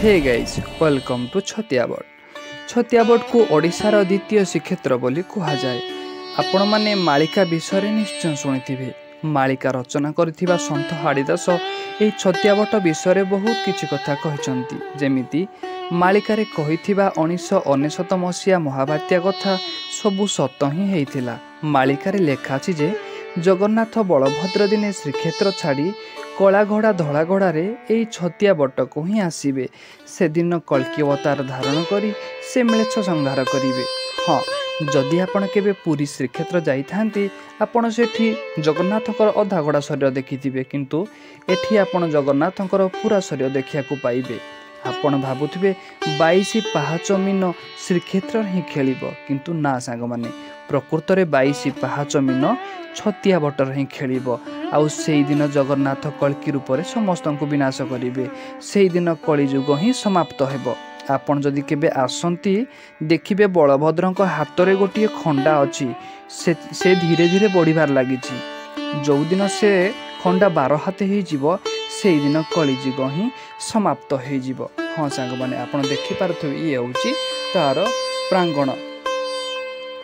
Hey guys welcome to Chhatiabata. Chhatiabata को ओडिशार द्वितीय श्रीक्षेत्र बोली कहा जाए। आपण माने मालिका विषय निश्चय शुणिथिबे। मालिका रचना करथिबा सन्थ हाड़ीदास एही छतियाबड़ विषय बहुत किछि कथा कहिसंती। जेमिति मालिकारे कहिथिबा 1999 मसीहा महाबात्या कथा सबु सत ही हेइथिला। मालिकारे लेखा अछि जे जगन्नाथ बलभद्र दिने श्रीक्षेत्र छाड़ी कला घोड़ा धला घोड़ारे एही छतियाबड़ को ही आसीबे। से दिन कल्कि अवतार धारण करी से म्लेच्छ संहार करिवे। हाँ, जदि आपण केबे पुरी श्रीक्षेत्र जाइथांती आपण सेठी जगन्नाथकर अधा गड़ा शरीर देखिथिबे, किंतु एठी आपण जगन्नाथकर पूरा शरीर देखियाकू पाइबे। आपण भाबुथिबे 22 पाहाच मीन श्रीक्षेत्र ही खेलिबो, किंतु ना सांग माने प्रकृत रे 22 पाहाच मीन छतियाबड़ ही खेलिबो। आउ सेई दिन जगन्नाथ कल्कि रूप रे समस्त को विनाश करिवे। सेई दिन कलिजुग ही समाप्त हेबो। आपण जदि केबे आसंती देखिबे बलभद्रक हाथ रे गोटे खंडा अछि, से धीरे धीरे बढ़िबार लागिछि। जो दिन से खंडा 12 हाथ ही जीवो सेई दिन कलिजुग ही समाप्त हो जीवो। हाँ सांग माने आपण देखि पारथबे ये होछि तार प्रांगण,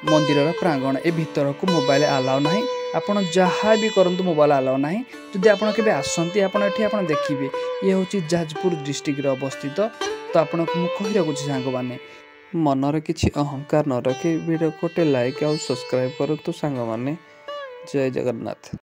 मंदिर प्रांगण। ए भीतर को मोबाइल अलाउ नाही। आपण जहाँ भी करंतु मोबाइल अलाउ नाही। जदि आपण केबे आसंती आपण एठी आपण देखिबे ये होछि जाजपुर डिस्ट्रिक्ट रे अवस्थित। तो आपण को मु कहि रखुछि सांग माने मनर किछि अहंकार न रखे वीडियो को लाइक और सब्सक्राइब करतु सांग माने। जय जगन्नाथ।